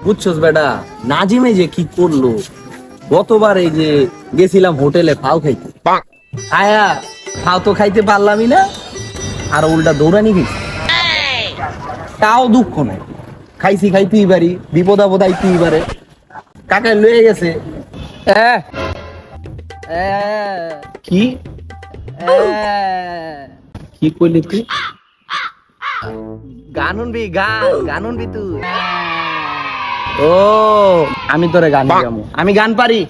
বুঝছস বেটা, নাজিমে যে কি করলো গতবার, এই যে গেছিলাম হোটেলে ফাও খাইতে, আয়া ফাও তো খাইতে পারলামই না, আর উল্টা দৌড়ানি গেছি। তাও দুঃখ নাই, খাইছি খাইতেই পারি, বিপদ আপদ আইতেই পারে। কাকা লয়ে গেছে। আহ, আহ, কি কি কইলি তুই? গান শুনবি? গান শুনবি তুই? ও, আমি তোরে গান গামু। আমি গান পারি,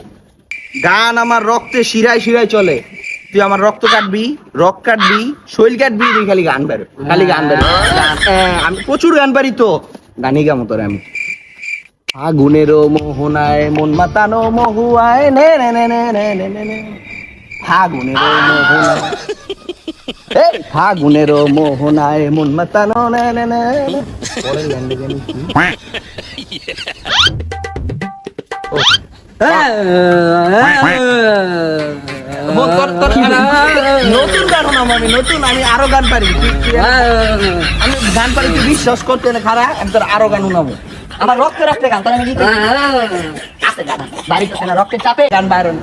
গান আমার রক্তে শিরায় শিরায় চলে। তুই আমার রক্ত কাটবি, রক কাটবি, শৈল কাটবি, তুই খালি গান পারো, খালি গান পারো। আমি প্রচুর গান পারি, তো গানই গামু তোরে আমি। ফাগুনেরও মোহনায় মন মাতানো মহুয়ায় নে নে নে নে নে নে নে নে। ফাগুনেরও মোহনায়, এই ফাগুনেরও মোহনায় মন মাতানো নে নে নে। পরের গান গানি কি? নতুন গান শোনাবো আমি, নতুন। আমি আরো গান পারি, আমি গান পারি, তুই বিশ্বাস করতে না খারাপ। আমি তোর আরো গান শোনাবো। আমার রক্তে রক্তে গান, তোর আমি কি আছে গান বাড়ি না, রক্তের চাপে গান বাইরন।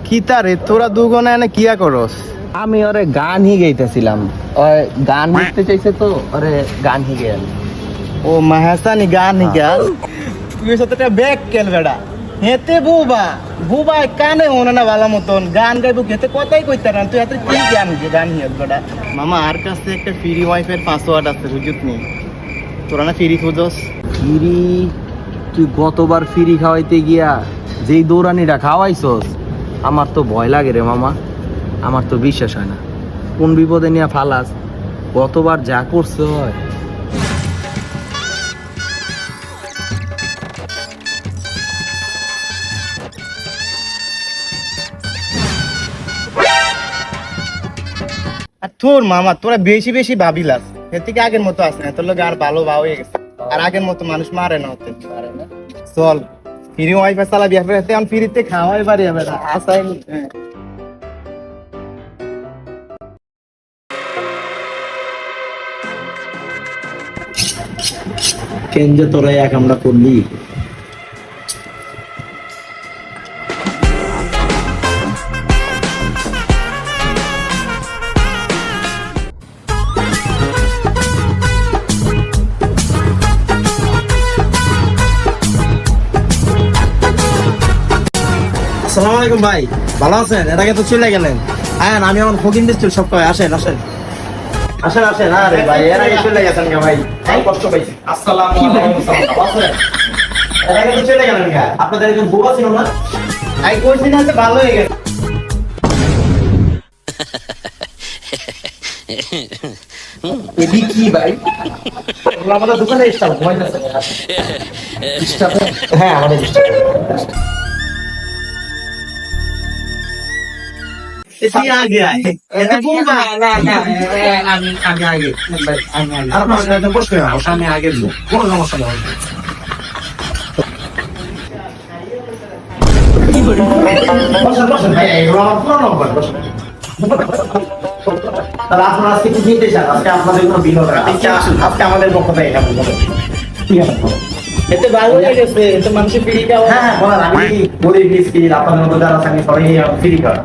কি তারে তোরা দুগনে এনে কিয়া করস? আমি ওরে গান হি গাইতেছিলাম, ওই গান শিখতে চাইছে তো ওরে গান হি গেল। ও মাহাসানি গান হিগাল। তুই সাথে ব্যাগ কেল বেড়া হেতে বুবা বুবা কানে হনে না ভালো মতন গান গাইবো খেতে কথাই কইতে না। তুই এত কি গান হিয়াল বেড়া? মামা আর কাছে একটা ফ্রি ওয়াইফাই পাসওয়ার্ড আছে, বুঝুত নি? তোরা না ফ্রি খুঁজস? ফিরি? তুই গতবার ফিরি খাওয়াইতে গিয়া যেই দৌড়ানিটা খাওয়াইছস, আমার তো ভয় লাগে রে মামা। আমার তো বিশ্বাস হয় না, কোন বিপদে নিয়ে ফালাস। গতবার যা করছে হয়। আর তোর মামা তোরা বেশি বেশি ভাবিলাস, এর থেকে আগের মতো আছে না। তোর লোক আর ভালো ভাও হয়ে গেছে, আর আগের মতো মানুষ মারে না হতে পারে না। চল ফ্রি ওয়াইফাই চালাবি, এখন ফ্রিতে খাওয়াই পারি বেড়া আসাই। কেন যে তোরা এক আমরা করলি? আসসালামু আলাইকুম ভাই, ভালো আছেন? এর আগে তো চলে গেলেন। হ্যাঁ আমি আমার ফকিন দিচ্ছি সব কয়। আসেন আসেন আসেন আসেন। আরে ভাই এর আগে চলে গেছেন কে ভাই? আমি কষ্ট পাইছি। আসসালামু আলাইকুম। ভালো আছেন? এর আগে তো চলে গেলেন কে? আপনাদের একজন বউ ছিল না? আই কইছি না যে ভালো হয়ে গেছে। এডি কি ভাই? আমাদের দোকানে স্টাফ ঘুমাইতেছে। স্টাফ? হ্যাঁ আমাদের স্টাফ। এসি आ गया है। এটা বুবা না না আমি আগে ভাই আমি আগে। আপনার সাথে বসে না, আমি আগে যাব। কোনো সমস্যা নেই। বসেন বসেন ভাই, এগুলো আমার পুরো নম্বর। বসেন। তাহলে আপনারা আজকে কি দিতে চান? আজকে আপনাদের কোনো বিল হবে না। আজকে আমাদের পক্ষ থেকে এটা বলবো। ঠিক আছে। এতে ভালো হয়ে গেছে, এতে মানুষের ফ্রি খাওয়া। হ্যাঁ হ্যাঁ বলেন, আমি গরিব মিসকিন আপনাদের মতো যারা আছেন সবাই ফ্রি খাওয়া।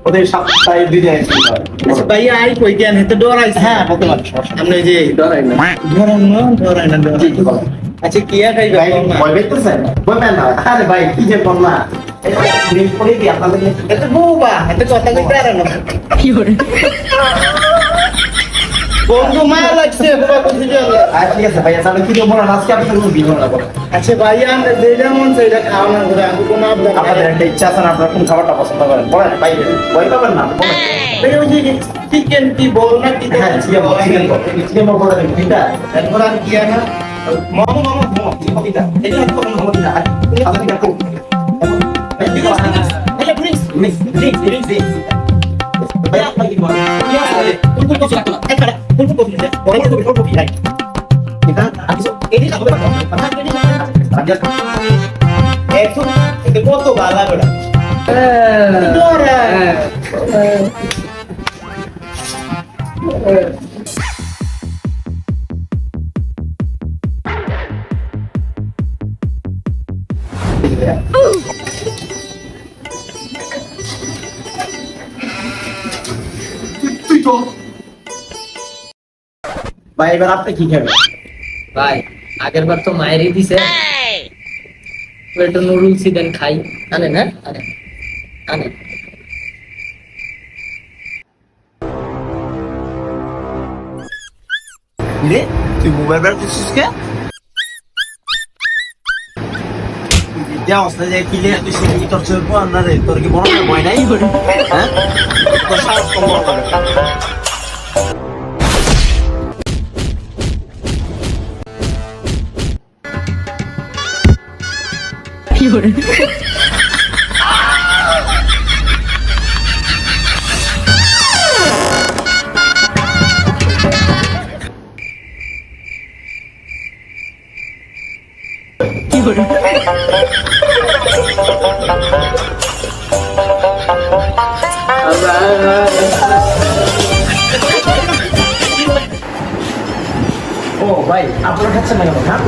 ওদের সপ্তাহে 2 দিন ফ্রি খাওয়া। আচ্ছা ভাইয়া আই কই কেন হেতে ডরাইছে? হ্যাঁ বলতে পারি, আপনি যে ডরাই না ডরাই না ঠিক বলেন। আচ্ছা কি আর খাইবে? ভয় পেতেছেন? ভয় পেন না। আরে ভাই কি যে বলনা, এটা ড্রিঙ্ক করে কি আপনাদের এত বুবা এত কথা কইতে আর না কি করে বন্ধু মায়া লাগছে বাবা বুঝি যাবে। আচ্ছা ঠিক আছে ভাইয়া, তাহলে কি দেবো না আজকে আপনাদের কোনো বিল না বলেন। আচ্ছা ভাইয়া আমরা যেটা মন চাই এটা খাওয়া না করে আমি কোনো আপনাদের একটা ইচ্ছা আছে না, আপনারা কোন খাবারটা পছন্দ করেন বলেন ভাই। ভয় পাবেন না বলেন। ভাই ওই যে চিকেন কি বল না কি? হ্যাঁ চিকেন বল, চিকেন বল বলেন তিনটা। এরপর আর কি আছে? মোমো মোমো মোমো চিকেনটা এটা তো মোমো দিনা আপনি কি করুন? ঠিক আছে ভাইয়া প্লিজ মিক্স ড্রিঙ্ক ভাইয়া আপনি কি বলেন? কি আছে কোন কফি লাগতো? একটা কোন কফি আছে? কোন কফি রাইট এটা আচ্ছা এদিকে হবে না। আচ্ছা একটু এটা কত ভালো করে ডোরা ভাই এবার আপনি কি খাবেন? ভাই আগের বার তো মায়েরই দিছে, তো একটু নুডলস দেন খাই। আনেন, হ্যাঁ আনেন আনেন। রে তুই মোবাইল বের করছিস কে? যা অবস্থা যায় কি লে তুই সেই তোর চোখ না রে, তোর কি বড় ভয় নাই? হ্যাঁ তোর সাহস কম বড় করে। ও ভাই আপনারা খাচ্ছেন না কেন? হ্যাঁ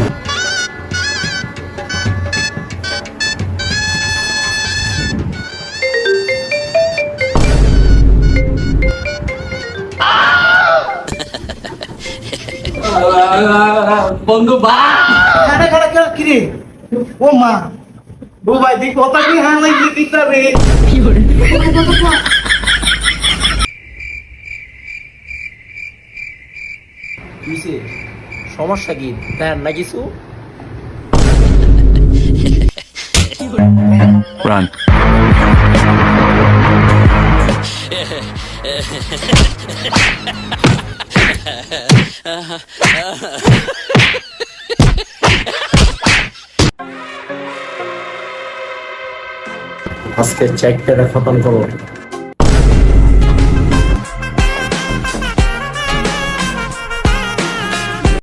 বন্ধু বা খানা খানা কেন কি রে? ও মা ও ভাই দেখ কথা কি হ্যাঁ নাই দিতা রে। কিসে সমস্যা কি? দেন না কিছু। Run. আজকে চেক করে খতম করো।